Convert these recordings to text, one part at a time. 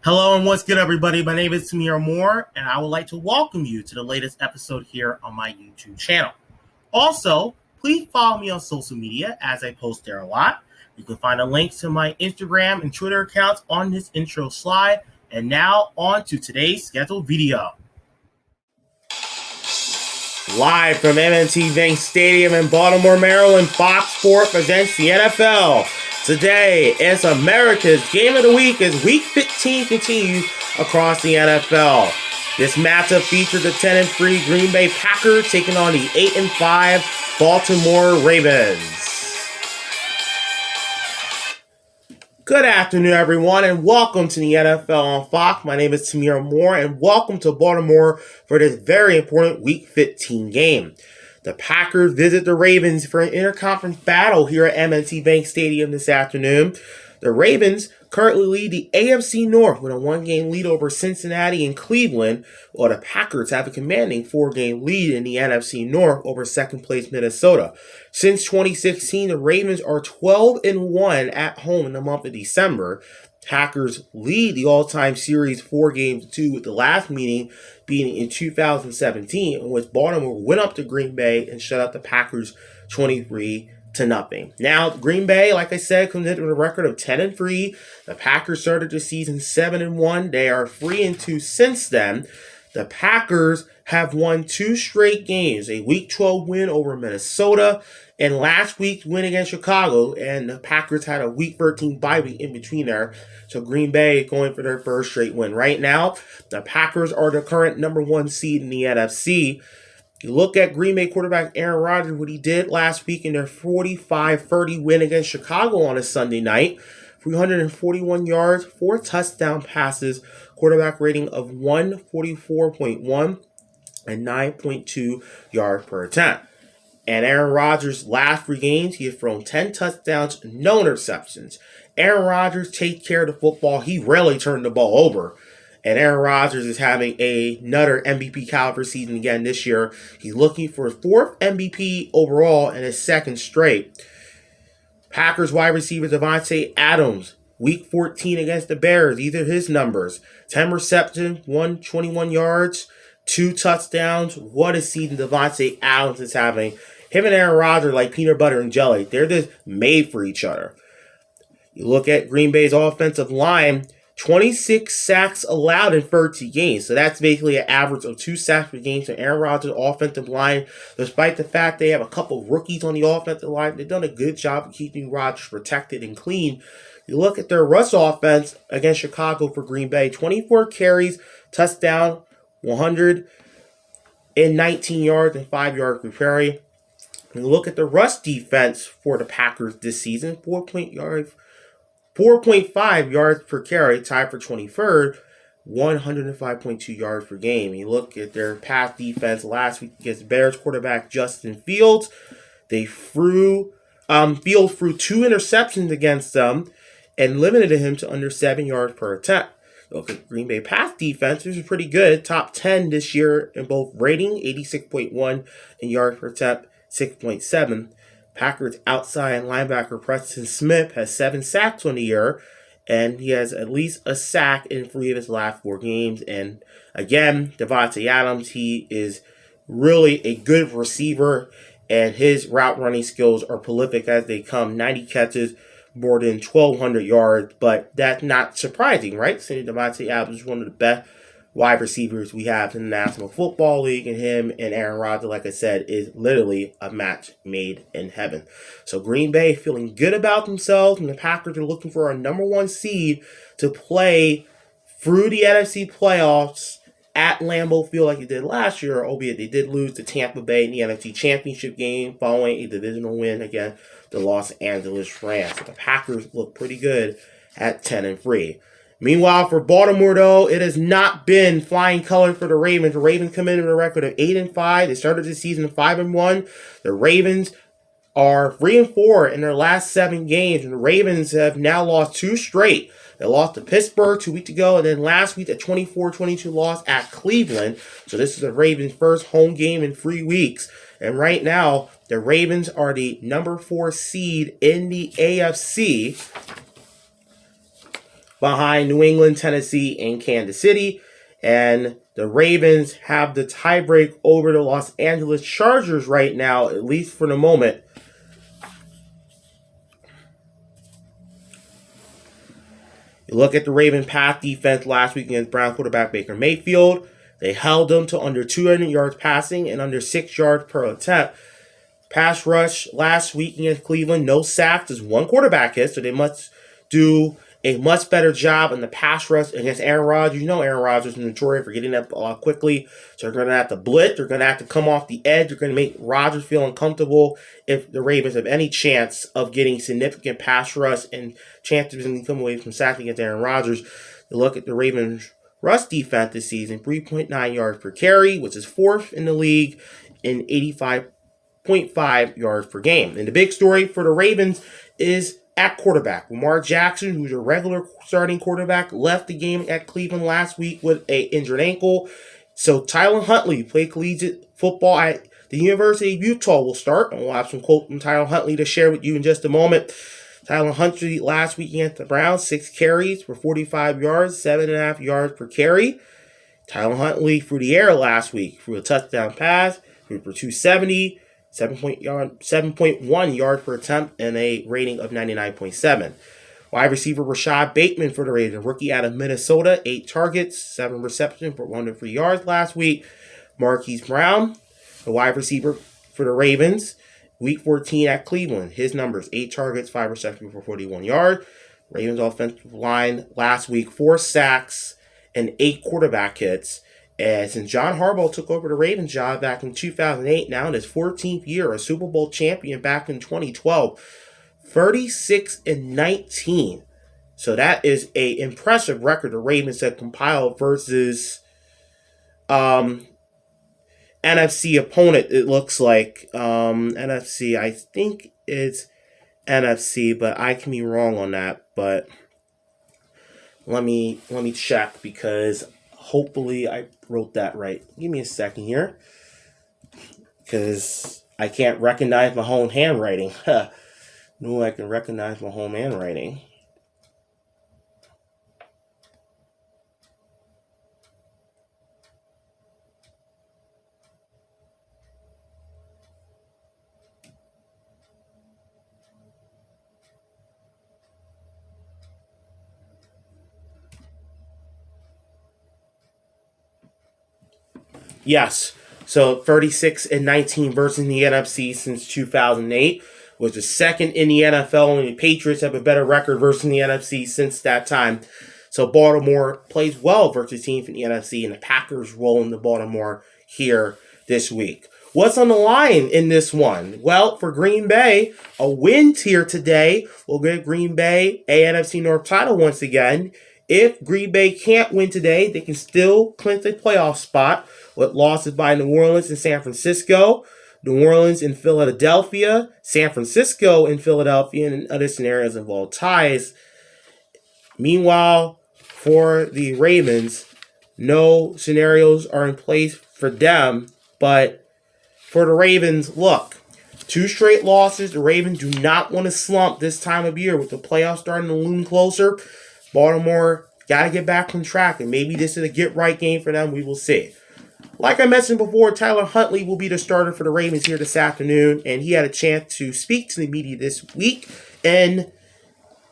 Hello and what's good, everybody? My name is Tamir Moore, and I would like to welcome you to the latest episode here on my YouTube channel. Also, please follow me on social media as I post there a lot. You can find the links to my Instagram and Twitter accounts on this intro slide. And now on to today's scheduled video. Live from M&T Bank Stadium in Baltimore, Maryland, Fox Sports presents the NFL. Today is America's Game of the Week as Week 15 continues across the NFL. This matchup features the 10-3 Green Bay Packers taking on the 8-5 Baltimore Ravens. Good afternoon, everyone, and welcome to the NFL on Fox. My name is Tamir Moore, and welcome to Baltimore for this very important Week 15 game. The Packers visit the Ravens for an interconference battle here at M&T Bank Stadium this afternoon. The Ravens currently lead the AFC North with a one-game lead over Cincinnati and Cleveland, while the Packers have a commanding four-game lead in the NFC North over second-place Minnesota. Since 2016, the Ravens are 12-1 at home in the month of December. Packers lead the all-time series 4-2 with the last meeting being in 2017, in which Baltimore went up to Green Bay and shut out the Packers 23-0. Now, Green Bay, like I said, comes in with a record of 10-3. The Packers started the season 7-1. They are 3-2 since then. The Packers have won two straight games, a Week 12 win over Minnesota and last week's win against Chicago, and the Packers had a Week 13 bye week in between there. So Green Bay going for their first straight win. Right now, the Packers are the current number one seed in the NFC. You look at Green Bay quarterback Aaron Rodgers, what he did last week in their 45-30 win against Chicago on a Sunday night. 341 yards, 4 touchdown passes, quarterback rating of 144.1 and 9.2 yards per attempt. And Aaron Rodgers' last 3 games, he has thrown 10 touchdowns, no interceptions. Aaron Rodgers takes care of the football. He rarely turned the ball over. And Aaron Rodgers is having another MVP caliber season again this year. He's looking for his 4th MVP overall and his 2nd straight. Packers wide receiver Davante Adams, Week 14 against the Bears. These are his numbers. 10 receptions, 121 yards, 2 touchdowns. What a season Davante Adams is having. Him and Aaron Rodgers like peanut butter and jelly. They're just made for each other. You look at Green Bay's offensive line, 26 sacks allowed in 30 games. So that's basically an average of 2 sacks per game. So Aaron Rodgers' offensive line, despite the fact they have a couple of rookies on the offensive line, they've done a good job of keeping Rodgers protected and clean. You look at their rush offense against Chicago for Green Bay, 24 carries, touchdown, 119 yards and 5 yards per carry. And look at the rush defense for the Packers this season, 4.5 yards per carry, tied for 23rd, 105.2 yards per game. You look at their pass defense last week against Bears quarterback Justin Fields. Fields threw 2 interceptions against them and limited him to under 7 yards per attempt. Look at Green Bay pass defense, which is pretty good. Top 10 this year in both rating, 86.1, and yards per attempt, 6.7. Packers outside linebacker Preston Smith has 7 sacks on the year, and he has at least a sack in 3 of his last 4 games. And again, Davante Adams, he is really a good receiver, and his route running skills are prolific as they come. 90 catches, more than 1,200 yards, but that's not surprising, right? Since Davante Adams is one of the best wide receivers we have in the National Football League, and him and Aaron Rodgers, like I said, is literally a match made in heaven. So Green Bay feeling good about themselves, and the Packers are looking for a number 1 seed to play through the NFC playoffs at Lambeau Field like they did last year, albeit they did lose to Tampa Bay in the NFC Championship game following a divisional win against the Los Angeles Rams. So the Packers look pretty good at 10-3. Meanwhile, for Baltimore, though, it has not been flying colors for the Ravens. The Ravens come in with a record of 8-5. They started the season 5-1. The Ravens are 3-4 in their last 7 games, and the Ravens have now lost 2 straight. They lost to Pittsburgh 2 weeks ago, and then last week a 24-22 loss at Cleveland. So this is the Ravens' first home game in 3 weeks. And right now, the Ravens are the number 4 seed in the AFC. behind New England, Tennessee, and Kansas City. And the Ravens have the tiebreak over the Los Angeles Chargers right now, at least for the moment. You look at the Raven pass defense last week against Browns quarterback Baker Mayfield. They held them to under 200 yards passing and under 6 yards per attempt. Pass rush last week against Cleveland, no sacks, just one quarterback hit, so they must do a much better job in the pass rush against Aaron Rodgers. You know Aaron Rodgers is notorious for getting that ball quickly, so they're going to have to blitz. They're going to have to come off the edge. They're going to make Rodgers feel uncomfortable if the Ravens have any chance of getting significant pass rush and chances to come away from sacks against Aaron Rodgers. You look at the Ravens' rush defense this season, 3.9 yards per carry, which is fourth in the league in 85.5 yards per game. And the big story for the Ravens is at quarterback. Lamar Jackson, who's a regular starting quarterback, left the game at Cleveland last week with an injured ankle. So Tyler Huntley, played collegiate football at the University of Utah, will start. And we'll have some quote from Tyler Huntley to share with you in just a moment. Tyler Huntley last week against the Browns, 6 carries for 45 yards, 7.5 yards per carry. Tyler Huntley through the air last week through a touchdown pass, threw for 270. 7.1 yards per attempt, and a rating of 99.7. Wide receiver Rashad Bateman for the Ravens, rookie out of Minnesota, 8 targets, 7 receptions for 103 yards last week. Marquise Brown, the wide receiver for the Ravens, week 14 at Cleveland. His numbers, 8 targets, 5 receptions for 41 yards. Ravens offensive line last week, 4 sacks and 8 quarterback hits. And since John Harbaugh took over the Ravens job back in 2008, now in his 14th year, a Super Bowl champion back in 2012, 36-19. So that is an impressive record the Ravens have compiled versus NFC opponent, it looks like. NFC, I think it's NFC, but I can be wrong on that. But let me check, because hopefully I wrote that right. Give me a second here, because I can't recognize my own handwriting. No, I can recognize my own handwriting. Yes. So 36-19 versus the NFC since 2008. Was the second in the NFL, and the Patriots have a better record versus the NFC since that time. So Baltimore plays well versus teams in the NFC, and the Packers roll into Baltimore here this week. What's on the line in this one? Well, for Green Bay, a win here today will give Green Bay a NFC North title once again. If Green Bay can't win today, they can still clinch a playoff spot with losses by New Orleans and San Francisco, New Orleans and Philadelphia, San Francisco and Philadelphia, and other scenarios involve ties. Meanwhile, for the Ravens, no scenarios are in place for them, but for the Ravens, look, 2 straight losses. The Ravens do not want to slump this time of year with the playoffs starting to loom closer. Baltimore got to get back on track, and maybe this is a get-right game for them. We will see. Like I mentioned before, Tyler Huntley will be the starter for the Ravens here this afternoon, and he had a chance to speak to the media this week in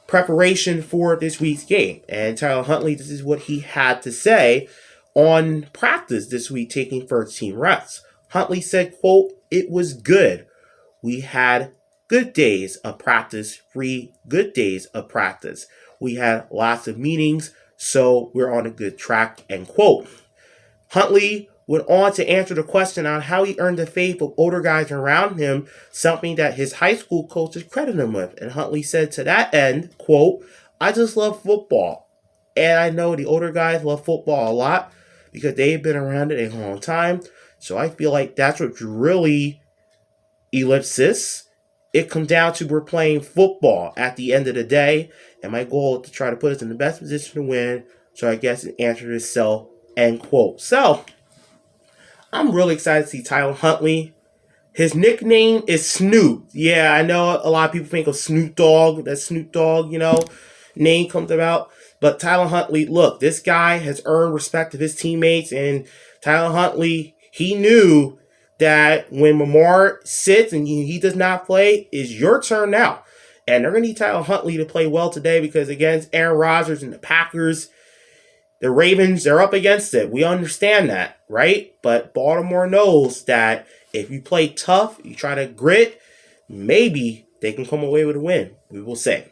preparation for this week's game. And Tyler Huntley, this is what he had to say on practice this week, taking first-team reps. Huntley said, quote, "It was good. We had good days of practice, 3 good days of practice. We had lots of meetings, so we're on a good track," end quote. Huntley went on to answer the question on how he earned the faith of older guys around him, something that his high school coaches credited him with. And Huntley said to that end, quote, "I just love football. And I know the older guys love football a lot because they've been around it a long time. So I feel like that's what really ellipsis. It comes down to we're playing football at the end of the day. And my goal is to try to put us in the best position to win. So I guess it answered itself," end quote. So I'm really excited to see Tyler Huntley. His nickname is Snoop. Yeah, I know a lot of people think of Snoop Dogg. That Snoop Dogg, name comes about. But Tyler Huntley, look, this guy has earned respect of his teammates, and Tyler Huntley, he knew that when Lamar sits and he does not play, it's your turn now. And they're going to need Tyler Huntley to play well today because against Aaron Rodgers and the Packers, the Ravens, they're up against it. We understand that, right? But Baltimore knows that if you play tough, you try to grit, maybe they can come away with a win. We will see.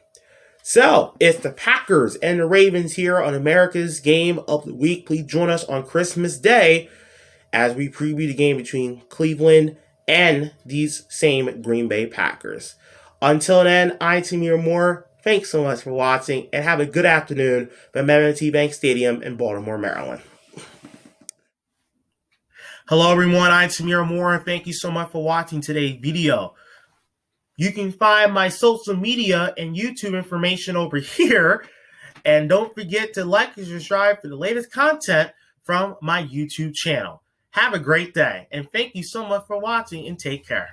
So, it's the Packers and the Ravens here on America's Game of the Week. Please join us on Christmas Day as we preview the game between Cleveland and these same Green Bay Packers. Until then, I'm Tamir Moore. Thanks so much for watching, and have a good afternoon from M&T Bank Stadium in Baltimore, Maryland. Hello, everyone. I'm Tamir Moore, and thank you so much for watching today's video. You can find my social media and YouTube information over here. And don't forget to like and subscribe for the latest content from my YouTube channel. Have a great day, and thank you so much for watching, and take care.